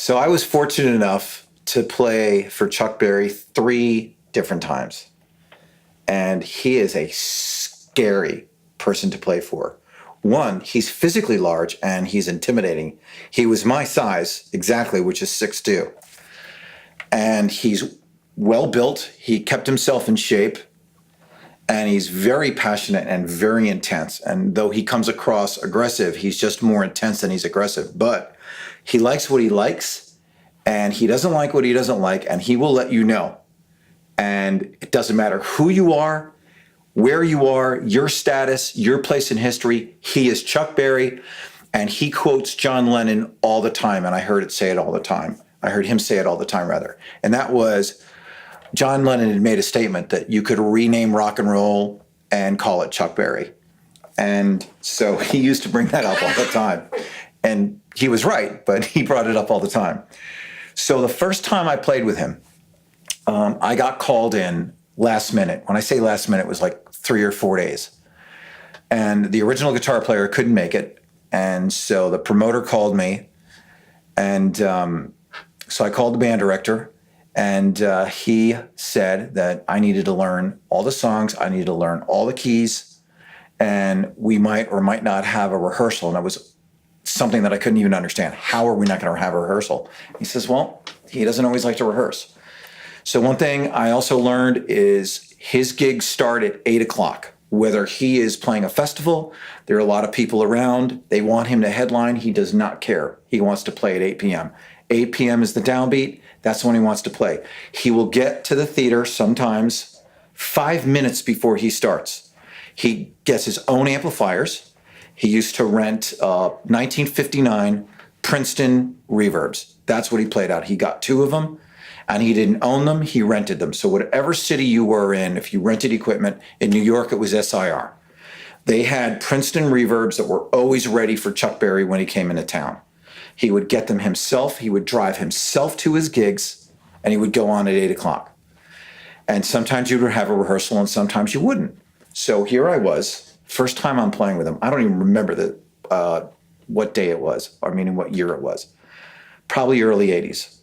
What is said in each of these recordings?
So I was fortunate enough to play for Chuck Berry 3 different times. And he is a scary person to play for. One, he's physically large and he's intimidating. He was my size exactly, which is 6'2". And he's well built. He kept himself in shape. And he's very passionate and very intense. And though he comes across aggressive, he's just more intense than he's aggressive. But he likes what he likes, and he doesn't like what he doesn't like, and he will let you know. And it doesn't matter who you are, where you are, your status, your place in history. He is Chuck Berry, and he quotes John Lennon all the time, and I heard him say it all the time. And that was, John Lennon had made a statement that you could rename rock and roll and call it Chuck Berry. And so he used to bring that up all the time. And he was right, but he brought it up all the time. So the first time I played with him, I got called in last minute. When I say last minute, it was like 3 or 4 days. And the original guitar player couldn't make it. And so the promoter called me. And so I called the band director. And he said that I needed to learn all the songs, I needed to learn all the keys, and we might or might not have a rehearsal. And it was something that I couldn't even understand. How are we not going to have a rehearsal? He says, well, he doesn't always like to rehearse. So one thing I also learned is his gigs start at 8 o'clock. Whether he is playing a festival, there are a lot of people around, they want him to headline, he does not care. He wants to play at 8 p.m. 8 p.m. is the downbeat. That's when he wants to play. He will get to the theater sometimes 5 minutes before he starts. He gets his own amplifiers. He used to rent 1959 Princeton reverbs. That's what he played out. He got 2 of them, and he didn't own them. He rented them. So whatever city you were in, if you rented equipment, in New York it was SIR. They had Princeton reverbs that were always ready for Chuck Berry when he came into town. He would get them himself. He would drive himself to his gigs, and he would go on at 8 o'clock. And sometimes you would have a rehearsal, and sometimes you wouldn't. So here I was, first time I'm playing with him. I don't even remember what day it was, or meaning what year it was. Probably early 80s.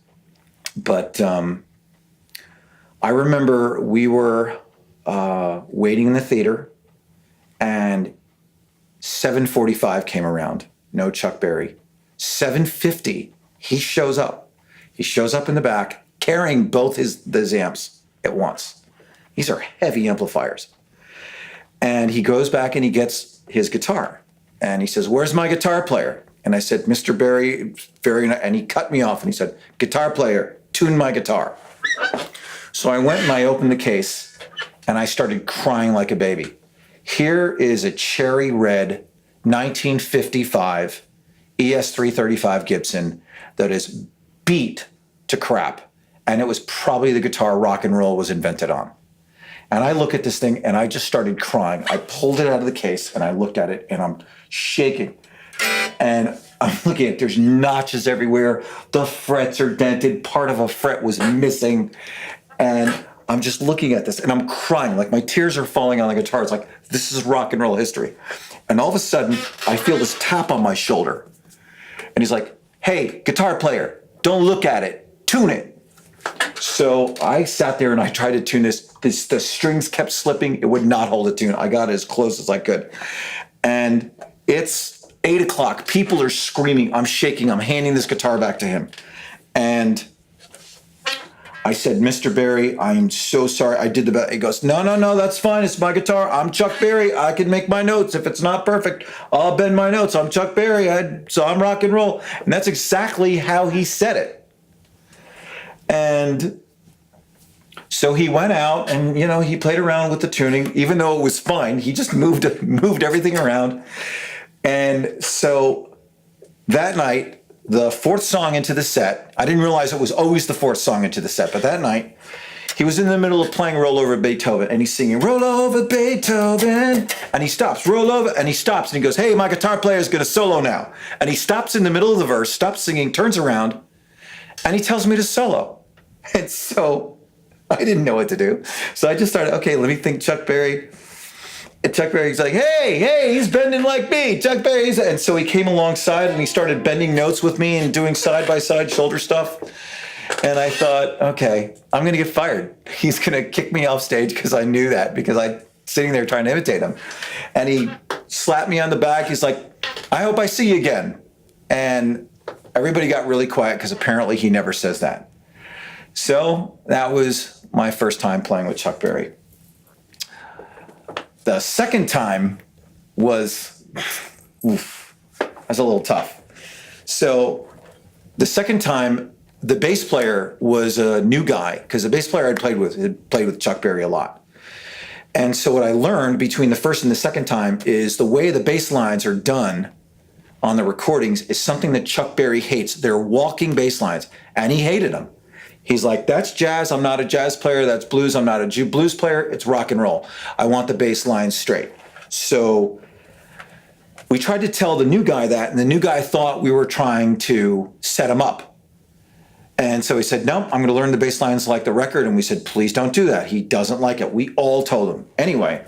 But I remember we were waiting in the theater, and 7:45 came around. No Chuck Berry. 7:50, he shows up. He shows up in the back carrying both his amps at once. These are heavy amplifiers. And he goes back and he gets his guitar. And he says, where's my guitar player? And I said, Mr. Berry, and he cut me off and he said, guitar player, tune my guitar. So I went and I opened the case and I started crying like a baby. Here is a cherry red 1955 ES335 Gibson that is beat to crap. And it was probably the guitar rock and roll was invented on. And I look at this thing and I just started crying. I pulled it out of the case and I looked at it and I'm shaking. And I'm looking at, there's notches everywhere. The frets are dented. Part of a fret was missing. And I'm just looking at this and I'm crying. Like my tears are falling on the guitar. It's like, this is rock and roll history. And all of a sudden I feel this tap on my shoulder. And he's like, hey, guitar player, don't look at it, tune it. So I sat there and I tried to tune this. The strings kept slipping. It would not hold a tune. I got as close as I could. And it's 8 o'clock. People are screaming. I'm shaking. I'm handing this guitar back to him. And I said, Mr. Berry, I'm so sorry. I did the best. He goes, no, that's fine. It's my guitar. I'm Chuck Berry. I can make my notes. If it's not perfect, I'll bend my notes. I'm Chuck Berry. So I'm rock and roll. And that's exactly how he said it. And so he went out and, he played around with the tuning, even though it was fine. He just moved everything around. And so that night, the 4th song into the set, I didn't realize it was always the 4th song into the set, but that night, he was in the middle of playing Roll Over Beethoven, and he's singing, Roll Over Beethoven, and he stops, roll over, and he stops, and he goes, hey, my guitar player is going to solo now. And he stops in the middle of the verse, stops singing, turns around, and he tells me to solo. And so I didn't know what to do. So I just started, okay, let me think Chuck Berry. And Chuck Berry's like, hey, he's bending like me. Chuck Berry's. And so he came alongside and he started bending notes with me and doing side-by-side shoulder stuff. And I thought, okay, I'm going to get fired. He's going to kick me off stage because I knew that, because I'm sitting there trying to imitate him. And he slapped me on the back. He's like, I hope I see you again. And everybody got really quiet because apparently he never says that. So that was my first time playing with Chuck Berry. The second time was a little tough. So the second time, the bass player was a new guy, because the bass player I'd played with Chuck Berry a lot. And so what I learned between the first and the second time is the way the bass lines are done on the recordings is something that Chuck Berry hates. They're walking bass lines, and he hated them. He's like, that's jazz, I'm not a jazz player. That's blues, I'm not a blues player. It's rock and roll. I want the bass lines straight. So we tried to tell the new guy that, and the new guy thought we were trying to set him up. And so he said, no, I'm going to learn the bass lines like the record. And we said, please don't do that. He doesn't like it. We all told him. Anyway,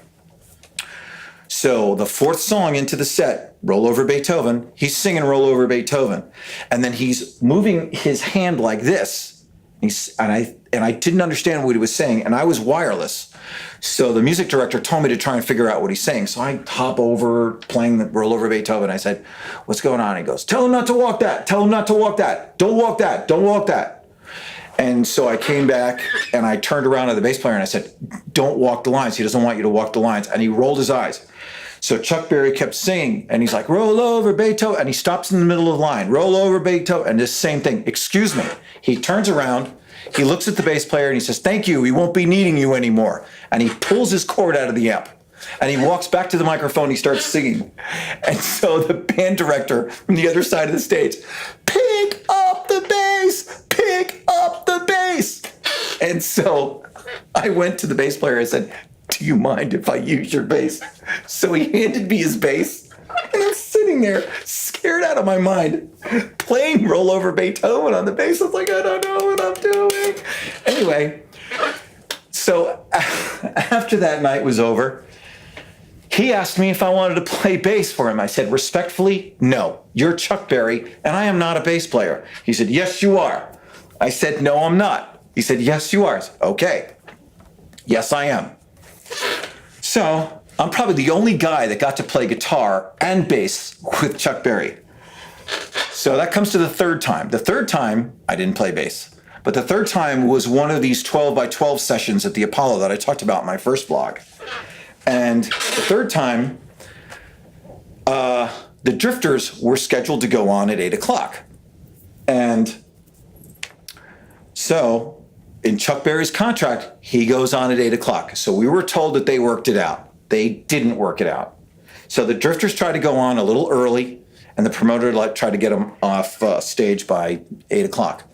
so the fourth song into the set, Roll Over Beethoven, he's singing Roll Over Beethoven. And then he's moving his hand like this. And I didn't understand what he was saying, and I was wireless. So the music director told me to try and figure out what he's saying. So I hop over, playing the Roll Over Beethoven. I said, what's going on? He goes, tell him not to walk that. Tell him not to walk that. Don't walk that. Don't walk that. And so I came back, and I turned around to the bass player, and I said, don't walk the lines. He doesn't want you to walk the lines. And he rolled his eyes. So Chuck Berry kept singing, and he's like, roll over Beethoven. And he stops in the middle of the line, roll over Beethoven. And this same thing, excuse me. He turns around, he looks at the bass player, and he says, thank you, we won't be needing you anymore. And he pulls his cord out of the amp. And he walks back to the microphone, he starts singing. And so the band director from the other side of the stage, pick up the bass, pick up the bass. And so I went to the bass player, I said, do you mind if I use your bass? So he handed me his bass, and I'm sitting there scared out of my mind, playing Roll Over Beethoven on the bass. I was like, I don't know what I'm doing. Anyway, so after that night was over, he asked me if I wanted to play bass for him. I said, respectfully, no. You're Chuck Berry, and I am not a bass player. He said, yes, you are. I said, no, I'm not. He said, yes, you are. I said, okay. Yes, I am. So I'm probably the only guy that got to play guitar and bass with Chuck Berry. So that comes to the third time. The third time, I didn't play bass. But the third time was one of these 12 by 12 sessions at the Apollo that I talked about in my first vlog. And the third time, the Drifters were scheduled to go on at 8 o'clock. And so in Chuck Berry's contract, he goes on at 8 o'clock. So we were told that they worked it out. They didn't work it out. So the Drifters tried to go on a little early, and the promoter tried to get them off stage by 8 o'clock.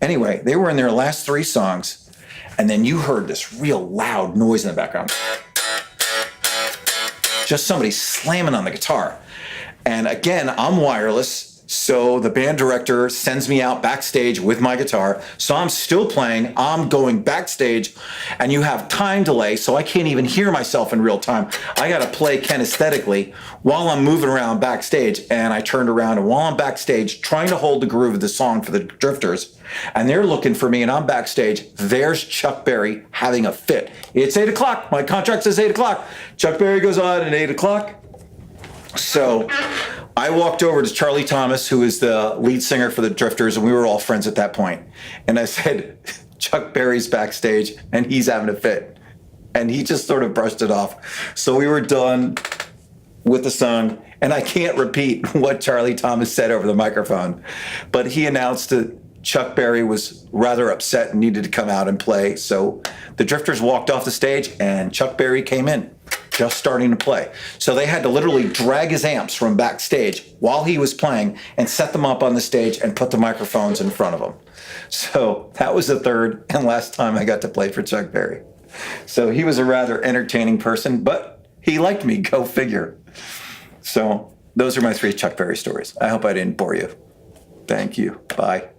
Anyway, they were in their last three songs, and then you heard this real loud noise in the background. Just somebody slamming on the guitar. And again, I'm wireless. So the band director sends me out backstage with my guitar. So I'm still playing. I'm going backstage, and you have time delay, so I can't even hear myself in real time. I got to play kinesthetically while I'm moving around backstage. And I turned around, and while I'm backstage trying to hold the groove of the song for the Drifters, and they're looking for me, and I'm backstage, there's Chuck Berry having a fit. It's 8 o'clock. My contract says 8 o'clock. Chuck Berry goes on at 8 o'clock. So I walked over to Charlie Thomas, who is the lead singer for the Drifters, and we were all friends at that point. And I said, Chuck Berry's backstage, and he's having a fit. And he just sort of brushed it off. So we were done with the song, and I can't repeat what Charlie Thomas said over the microphone, but he announced that Chuck Berry was rather upset and needed to come out and play. So the Drifters walked off the stage, and Chuck Berry came in, just starting to play. So they had to literally drag his amps from backstage while he was playing and set them up on the stage and put the microphones in front of him. So that was the third and last time I got to play for Chuck Berry. So he was a rather entertaining person, but he liked me, go figure. So those are my three Chuck Berry stories. I hope I didn't bore you. Thank you. Bye.